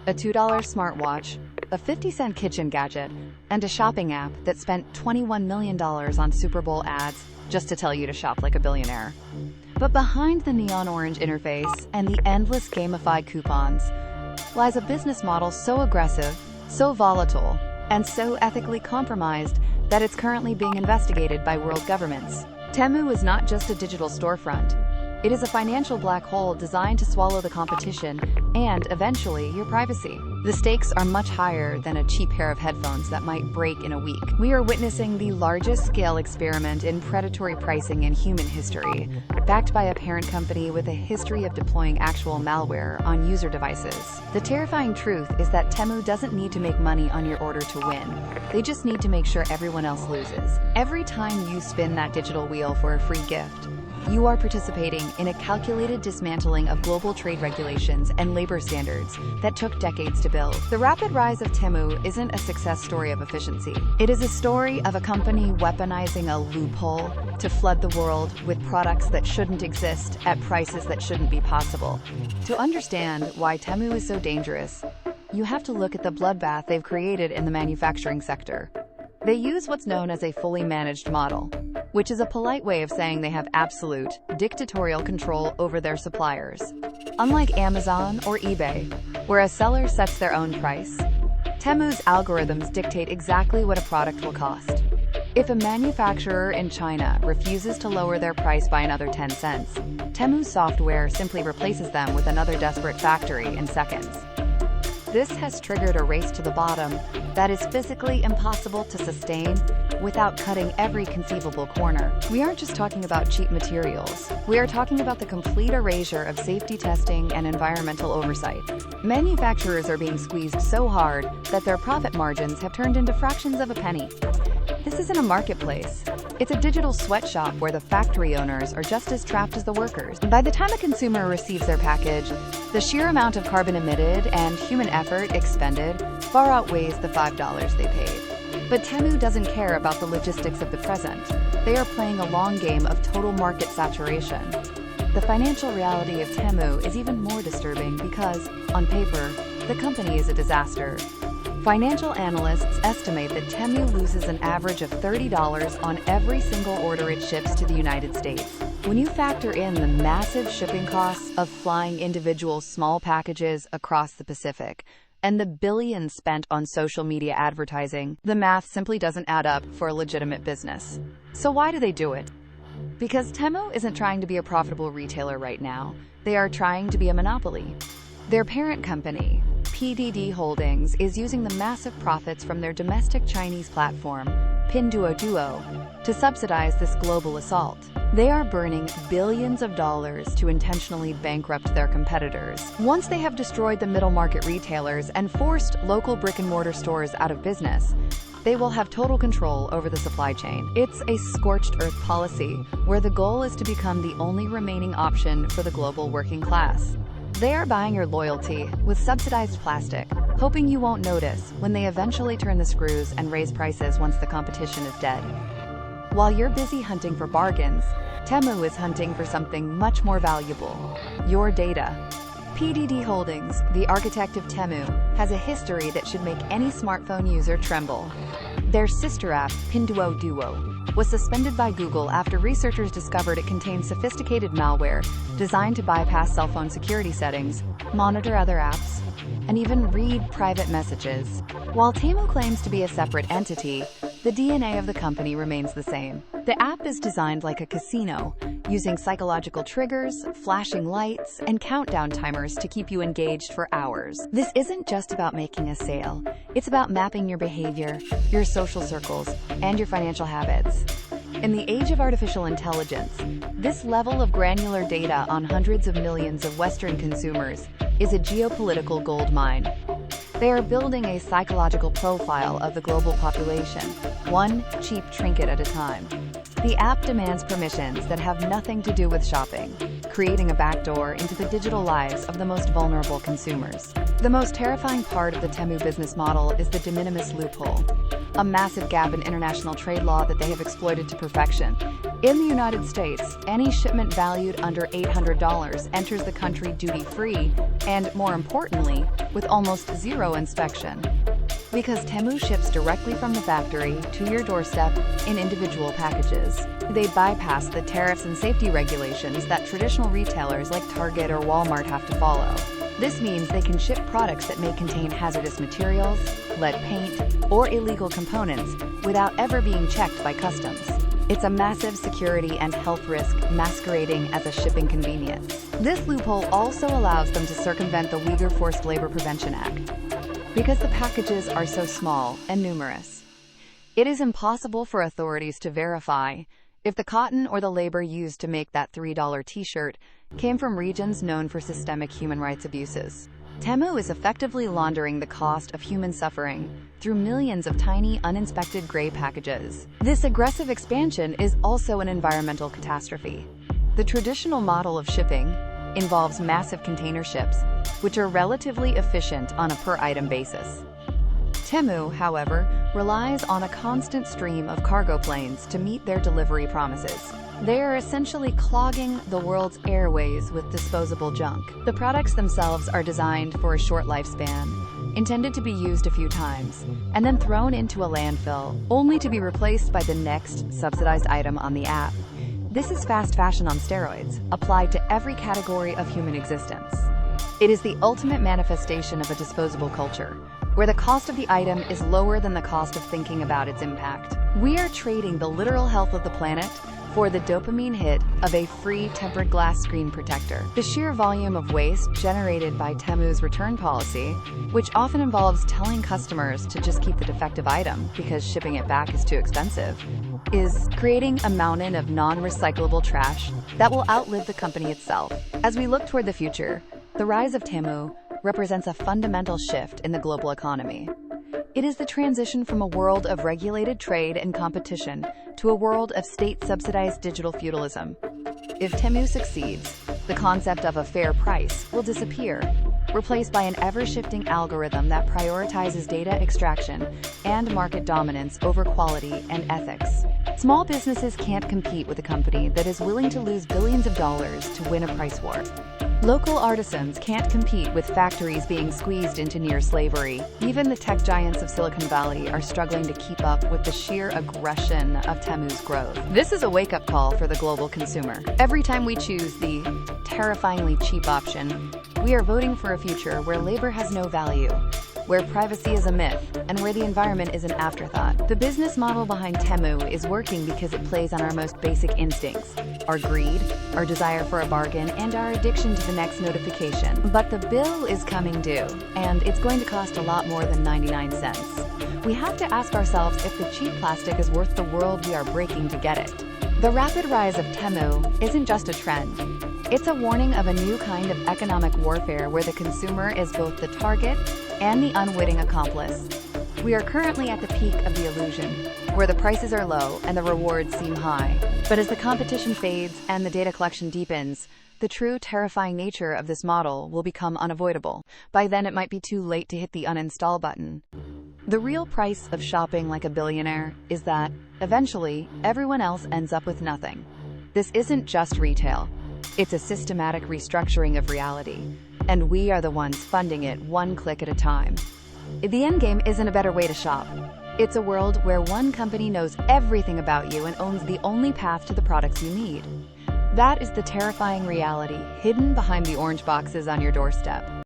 a $2 smartwatch, a 50-cent kitchen gadget, and a shopping app that spent $21 million on Super Bowl ads just to tell you to shop like a billionaire. But behind the neon orange interface and the endless gamified coupons lies a business model so aggressive, so volatile, and so ethically compromised that it's currently being investigated by world governments. Temu is not just a digital storefront. It is a financial black hole designed to swallow the competition and, eventually, your privacy. The stakes are much higher than a cheap pair of headphones that might break in a week. We are witnessing the largest-scale experiment in predatory pricing in human history, backed by a parent company with a history of deploying actual malware on user devices. The terrifying truth is that Temu doesn't need to make money on your order to win. They just need to make sure everyone else loses. Every time you spin that digital wheel for a free gift, you are participating in a calculated dismantling of global trade regulations and labor standards that took decades to build. The rapid rise of Temu isn't a success story of efficiency. It is a story of a company weaponizing a loophole to flood the world with products that shouldn't exist at prices that shouldn't be possible. To understand why Temu is so dangerous, you have to look at the bloodbath they've created in the manufacturing sector. They use what's known as a fully managed model, which is a polite way of saying they have absolute, dictatorial control over their suppliers. Unlike Amazon or eBay, where a seller sets their own price, Temu's algorithms dictate exactly what a product will cost. If a manufacturer in China refuses to lower their price by another 10 cents, Temu's software simply replaces them with another desperate factory in seconds. This has triggered a race to the bottom that is physically impossible to sustain without cutting every conceivable corner. We aren't just talking about cheap materials. We are talking about the complete erasure of safety testing and environmental oversight. Manufacturers are being squeezed so hard that their profit margins have turned into fractions of a penny. This isn't a marketplace. It's a digital sweatshop where the factory owners are just as trapped as the workers. By the time a consumer receives their package, the sheer amount of carbon emitted and human effort expended far outweighs the $5 they paid. But Temu doesn't care about the logistics of the present. They are playing a long game of total market saturation. The financial reality of Temu is even more disturbing because, on paper, the company is a disaster. Financial analysts estimate that Temu loses an average of $30 on every single order it ships to the United States. When you factor in the massive shipping costs of flying individual small packages across the Pacific and the billions spent on social media advertising, the math simply doesn't add up for a legitimate business. So why do they do it? Because Temu isn't trying to be a profitable retailer right now. They are trying to be a monopoly. Their parent company, PDD Holdings, is using the massive profits from their domestic Chinese platform, Pinduoduo, to subsidize this global assault. They are burning billions of dollars to intentionally bankrupt their competitors. Once they have destroyed the middle market retailers and forced local brick-and-mortar stores out of business, they will have total control over the supply chain. It's a scorched earth policy, where the goal is to become the only remaining option for the global working class. They are buying your loyalty with subsidized plastic, hoping you won't notice when they eventually turn the screws and raise prices once the competition is dead. While you're busy hunting for bargains, Temu is hunting for something much more valuable: your data. PDD Holdings, the architect of Temu, has a history that should make any smartphone user tremble. Their sister app, Pinduoduo, was suspended by Google after researchers discovered it contained sophisticated malware designed to bypass cell phone security settings, monitor other apps, and even read private messages. While Temu claims to be a separate entity, the DNA of the company remains the same. The app is designed like a casino, using psychological triggers, flashing lights, and countdown timers to keep you engaged for hours. This isn't just about making a sale. It's about mapping your behavior, your social circles, and your financial habits. In the age of artificial intelligence, this level of granular data on hundreds of millions of Western consumers is a geopolitical goldmine. They are building a psychological profile of the global population, one cheap trinket at a time. The app demands permissions that have nothing to do with shopping, creating a backdoor into the digital lives of the most vulnerable consumers. The most terrifying part of the Temu business model is the Minimis loophole. a massive gap in international trade law that they have exploited to perfection. In the United States, any shipment valued under $800 enters the country duty-free and, more importantly, with almost zero inspection. Because Temu ships directly from the factory to your doorstep in individual packages, they bypass the tariffs and safety regulations that traditional retailers like Target or Walmart have to follow. This means they can ship products that may contain hazardous materials, lead paint, or illegal components without ever being checked by customs. It's a massive security and health risk masquerading as a shipping convenience. This loophole also allows them to circumvent the Uyghur Forced Labor Prevention Act, because the packages are so small and numerous. It is impossible for authorities to verify if the cotton or the labor used to make that $3 t-shirt came from regions known for systemic human rights abuses. Temu is effectively laundering the cost of human suffering through millions of tiny, uninspected gray packages. This aggressive expansion is also an environmental catastrophe. The traditional model of shipping involves massive container ships, which are relatively efficient on a per-item basis. Temu, however, relies on a constant stream of cargo planes to meet their delivery promises. They are essentially clogging the world's airways with disposable junk. The products themselves are designed for a short lifespan, intended to be used a few times, and then thrown into a landfill, only to be replaced by the next subsidized item on the app. This is fast fashion on steroids, applied to every category of human existence. It is the ultimate manifestation of a disposable culture, where the cost of the item is lower than the cost of thinking about its impact. We are trading the literal health of the planet for the dopamine hit of a free tempered glass screen protector. The sheer volume of waste generated by Temu's return policy, which often involves telling customers to just keep the defective item because shipping it back is too expensive, is creating a mountain of non-recyclable trash that will outlive the company itself. As we look toward the future, the rise of Temu represents a fundamental shift in the global economy. It is the transition from a world of regulated trade and competition to a world of state-subsidized digital feudalism. If Temu succeeds, the concept of a fair price will disappear, replaced by an ever-shifting algorithm that prioritizes data extraction and market dominance over quality and ethics. Small businesses can't compete with a company that is willing to lose billions of dollars to win a price war. Local artisans can't compete with factories being squeezed into near slavery. Even the tech giants of Silicon Valley are struggling to keep up with the sheer aggression of Temu's growth. This is a wake-up call for the global consumer. Every time we choose the terrifyingly cheap option, we are voting for a future where labor has no value, where privacy is a myth, and where the environment is an afterthought. The business model behind Temu is working because it plays on our most basic instincts: our greed, our desire for a bargain, and our addiction to the next notification. But the bill is coming due, and it's going to cost a lot more than 99 cents. We have to ask ourselves if the cheap plastic is worth the world we are breaking to get it. The rapid rise of Temu isn't just a trend. It's a warning of a new kind of economic warfare where the consumer is both the target and the unwitting accomplice. We are currently at the peak of the illusion, where the prices are low and the rewards seem high. But as the competition fades and the data collection deepens, the true terrifying nature of this model will become unavoidable. By then, it might be too late to hit the uninstall button. The real price of shopping like a billionaire is that, eventually, everyone else ends up with nothing. This isn't just retail. It's a systematic restructuring of reality, and we are the ones funding it one click at a time. The endgame isn't a better way to shop. It's a world where one company knows everything about you and owns the only path to the products you need. That is the terrifying reality hidden behind the orange boxes on your doorstep.